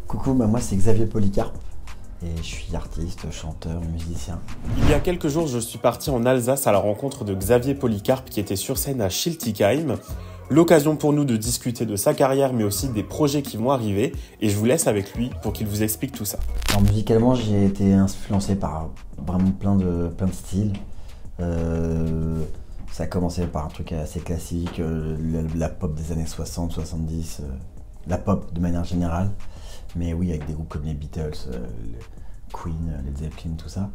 Coucou, moi c'est Xavier Polycarpe et je suis artiste, chanteur, musicien. Il y a quelques jours, je suis parti en Alsace à la rencontre de Xavier Polycarpe qui était sur scène à Schiltigheim. L'occasion pour nous de discuter de sa carrière mais aussi des projets qui vont arriver et je vous laisse avec lui pour qu'il vous explique tout ça. Alors musicalement j'ai été influencé par vraiment plein de styles. Ça a commencé par un truc assez classique, la pop des années 60, 70, la pop de manière générale. Mais oui, avec des groupes comme les Beatles, Queen, Led Zeppelin, tout ça.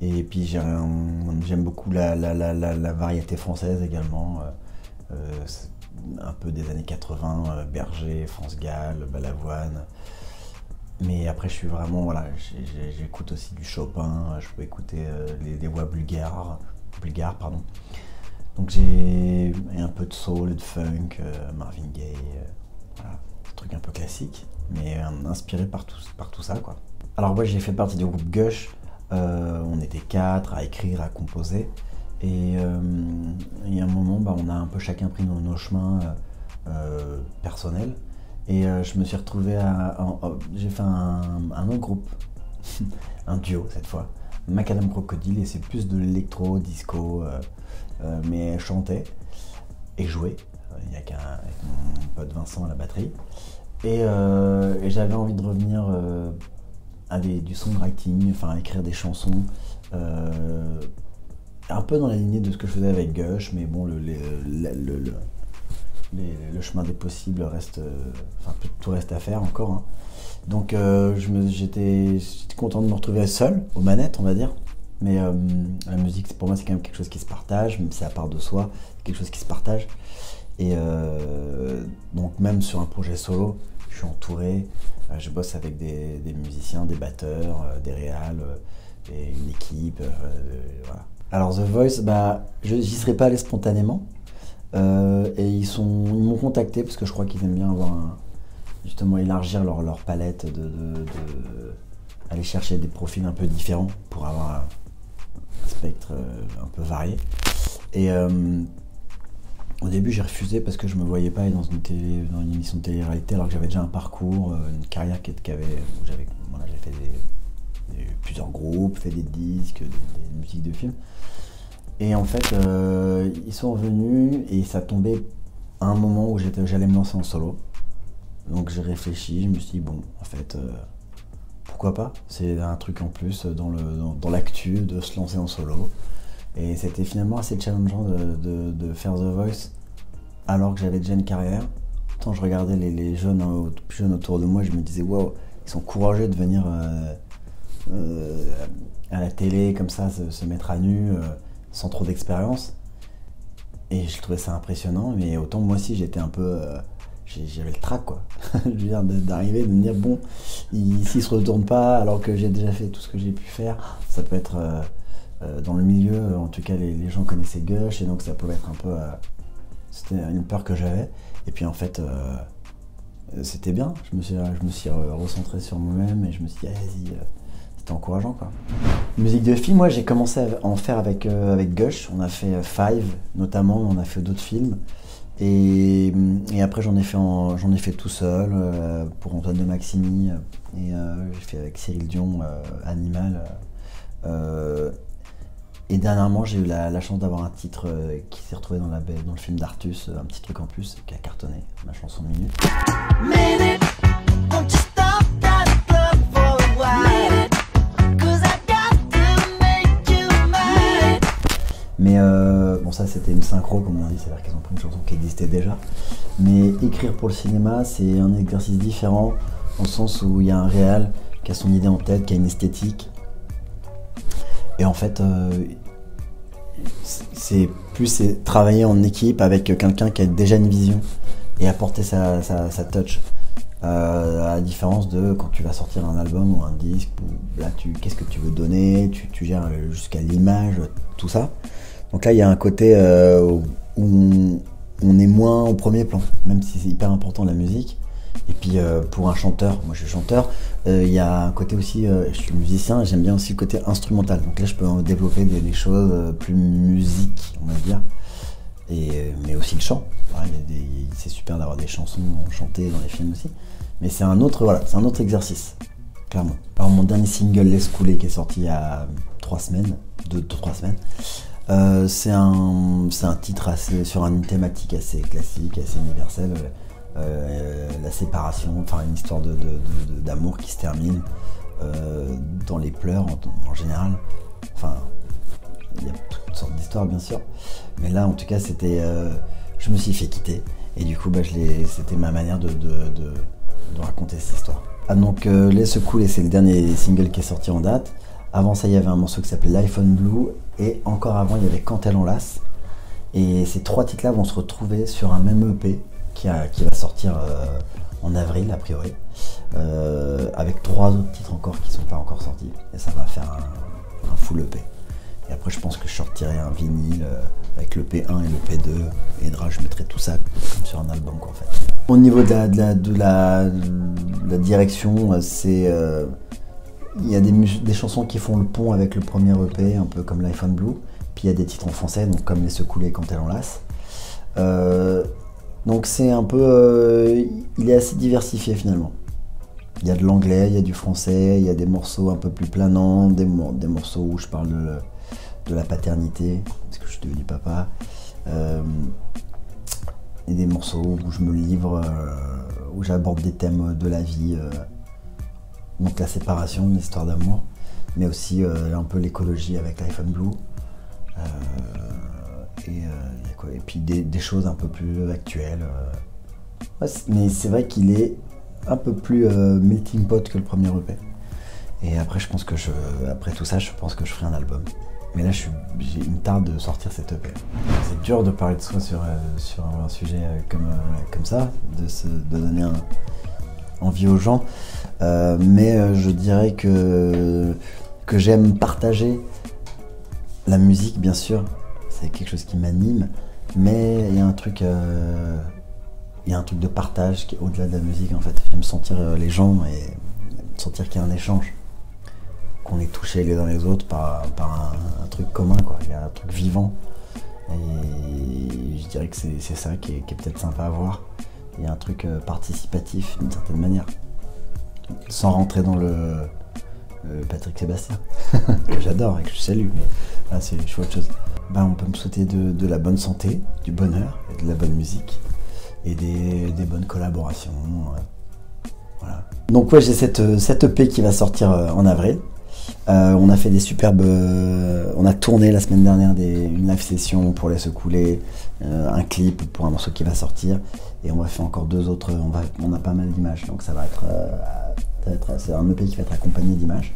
Et puis j'aime beaucoup la variété française également. Un peu des années 80, Berger, France Gall, Balavoine. Mais après je suis vraiment, voilà, j'écoute aussi du Chopin, je peux écouter les voix bulgares, pardon. Donc j'ai un peu de soul, de funk, Marvin Gaye, voilà, des trucs un peu classiques, mais inspiré par tout ça, quoi. Alors moi j'ai fait partie du groupe Gush, on était 4 à écrire, à composer, et à un moment on a un peu chacun pris nos chemins personnels, et je me suis retrouvé j'ai fait un autre groupe, un duo cette fois, Macadam Crocodile, et c'est plus de l'électro, disco, mais chantait et jouait. Il n'y a avec mon pote Vincent à la batterie. Et j'avais envie de revenir à du songwriting, enfin à écrire des chansons, un peu dans la lignée de ce que je faisais avec Gush, mais bon, le chemin des possibles reste, enfin tout reste à faire encore, hein. Donc j'étais content de me retrouver seul, aux manettes on va dire. Mais la musique pour moi c'est quand même quelque chose qui se partage, même si c'est à part de soi, c'est quelque chose qui se partage. Et donc même sur un projet solo, je suis entouré, je bosse avec des musiciens, des batteurs, des réals, et une équipe, voilà. Alors The Voice, j'y serais pas allé spontanément, et ils m'ont contacté parce que je crois qu'ils aiment bien justement élargir leur palette, aller chercher des profils un peu différents pour avoir un spectre un peu varié. Et au début j'ai refusé parce que je me voyais pas aller dans une émission de télé-réalité alors que j'avais déjà un parcours, une carrière où j'ai fait plusieurs groupes, fait des disques, des musiques de films. Et en fait ils sont revenus et ça tombait à un moment où j'allais me lancer en solo. Donc j'ai réfléchi, je me suis dit bon, en fait, pourquoi pas? C'est un truc en plus dans l'actu de se lancer en solo. Et c'était finalement assez challengeant de faire The Voice alors que j'avais déjà une carrière. Quand je regardais les plus jeunes autour de moi, je me disais waouh, ils sont courageux de venir à la télé comme ça, se mettre à nu sans trop d'expérience. Et je trouvais ça impressionnant, mais autant moi aussi j'étais un peu... j'avais le trac, quoi. Je veux dire, d'arriver, de me dire bon, s'ils se retournent pas alors que j'ai déjà fait tout ce que j'ai pu faire, ça peut être dans le milieu, en tout cas les gens connaissaient Gush et donc ça pouvait être un peu, c'était une peur que j'avais. Et puis en fait c'était bien, je me suis recentré sur moi-même et je me suis dit vas-y, c'était encourageant, quoi. Musique de film, moi j'ai commencé à en faire avec Gush, on a fait Five notamment, mais on a fait d'autres films. Et après j'en ai fait tout seul pour Antoine de Maximi, et j'ai fait avec Cyril Dion, Animal, et dernièrement j'ai eu la chance d'avoir un titre qui s'est retrouvé dans le film d'Artus, un petit truc en plus qui a cartonné, ma chanson de Minute. Mais bon, ça c'était une synchro comme on dit, c'est-à-dire qu'ils ont pris une chanson qui existait déjà. Mais écrire pour le cinéma, c'est un exercice différent, dans le sens où il y a un réal qui a son idée en tête, qui a une esthétique. Et en fait, c'est travailler en équipe avec quelqu'un qui a déjà une vision et apporter sa touch. À la différence de quand tu vas sortir un album ou un disque, où là qu'est-ce que tu veux donner, tu gères jusqu'à l'image, tout ça. Donc là il y a un côté où on est moins au premier plan, même si c'est hyper important la musique. Et puis pour un chanteur, moi je suis chanteur, il y a un côté aussi, je suis musicien, j'aime bien aussi le côté instrumental. Donc là je peux développer des choses plus musique, on va dire. Mais aussi le chant. Ouais, c'est super d'avoir des chansons chantées dans les films aussi. Mais c'est un autre, voilà, c'est un autre exercice, clairement. Alors mon dernier single, Laisse couler, qui est sorti il y a 3 semaines, 2-3 semaines, c'est un titre sur une thématique assez classique, assez universelle, la séparation, enfin une histoire d'amour qui se termine dans les pleurs en général. Enfin, il y a toutes sortes d'histoires bien sûr, mais là en tout cas c'était, je me suis fait quitter et du coup c'était ma manière de raconter cette histoire. Ah, donc Laisse couler, c'est le dernier single qui est sorti en date. Avant ça il y avait un morceau qui s'appelait l'iPhone Blue et encore avant il y avait Quand elle enlace. Et ces 3 titres là vont se retrouver sur un même EP qui va sortir en avril a priori, avec 3 autres titres encore qui sont pas encore sortis et ça va faire un full EP. Et après je pense que je sortirai un vinyle avec le P1 et le P2 et je mettrai tout ça comme sur un album quoi, en fait. Au niveau de la direction, c'est il y a des chansons qui font le pont avec le premier EP, un peu comme l'iPhone Blue, puis il y a des titres en français, donc comme Laisse couler, Quand elle enlace. Donc c'est un peu, il est assez diversifié finalement. Il y a de l'anglais, il y a du français, il y a des morceaux un peu plus planants, des morceaux où je parle de la paternité, parce que je suis devenu papa, et des morceaux où je me livre, où j'aborde des thèmes de la vie, donc la séparation, l'histoire d'amour, mais aussi un peu l'écologie avec l'iPhone Blue, et puis des choses un peu plus actuelles. Ouais, mais c'est vrai qu'il est un peu plus melting pot que le premier EP. Et après, je pense que après tout ça, je pense que je ferai un album. Mais là, il me tarde de sortir cet EP. C'est dur de parler de soi sur un sujet comme ça, de donner envie aux gens. Mais je dirais que j'aime partager la musique, bien sûr. C'est quelque chose qui m'anime. Mais il y a un truc de partage qui est au-delà de la musique en fait. J'aime sentir les gens et sentir qu'il y a un échange, qu'on est touchés les uns les autres par un truc commun quoi. Il y a un truc vivant et je dirais que c'est ça qui est peut-être sympa à voir. Il y a un truc participatif d'une certaine manière, sans rentrer dans le Patrick Sébastien que j'adore et que je salue, mais là je fais autre chose. On peut me souhaiter de la bonne santé, du bonheur et de la bonne musique et des bonnes collaborations, voilà. Donc ouais, j'ai cette EP qui va sortir en avril. On a fait des superbes, on a tourné la semaine dernière une live session pour Laisse couler, un clip pour un morceau qui va sortir, et on va faire encore 2 autres. On a pas mal d'images, donc ça va être c'est un EP qui va être accompagné d'images.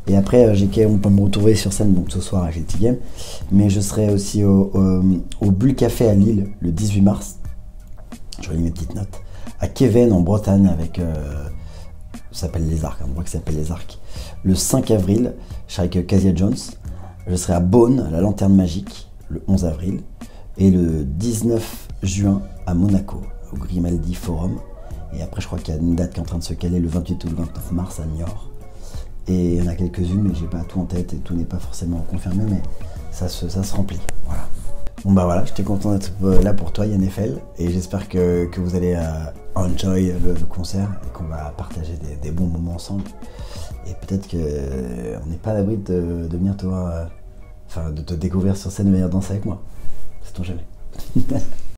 Et après, on peut me retrouver sur scène donc ce soir à GT Game, mais je serai aussi au Bulle Café à Lille le 18 mars. Je relis mes petites notes. À Keven en Bretagne avec ça s'appelle Les Arcs, un endroit qui s'appelle Les Arcs. Le 5 avril, je serai avec Casia Jones. Je serai à Beaune, à la Lanterne Magique, le 11 avril. Et le 19 juin à Monaco, au Grimaldi Forum. Et après, je crois qu'il y a une date qui est en train de se caler le 28 ou le 29 mars à Niort. Et il y en a quelques-unes, mais j'ai pas tout en tête et tout n'est pas forcément confirmé, mais ça se remplit. Voilà. Bon voilà, j'étais content d'être là pour toi Yann Eiffel, et j'espère que vous allez enjoy le concert et qu'on va partager des bons moments ensemble. Et peut-être qu'on n'est pas à l'abri de venir te voir, de te découvrir sur scène et venir danser avec moi. Sait-on jamais.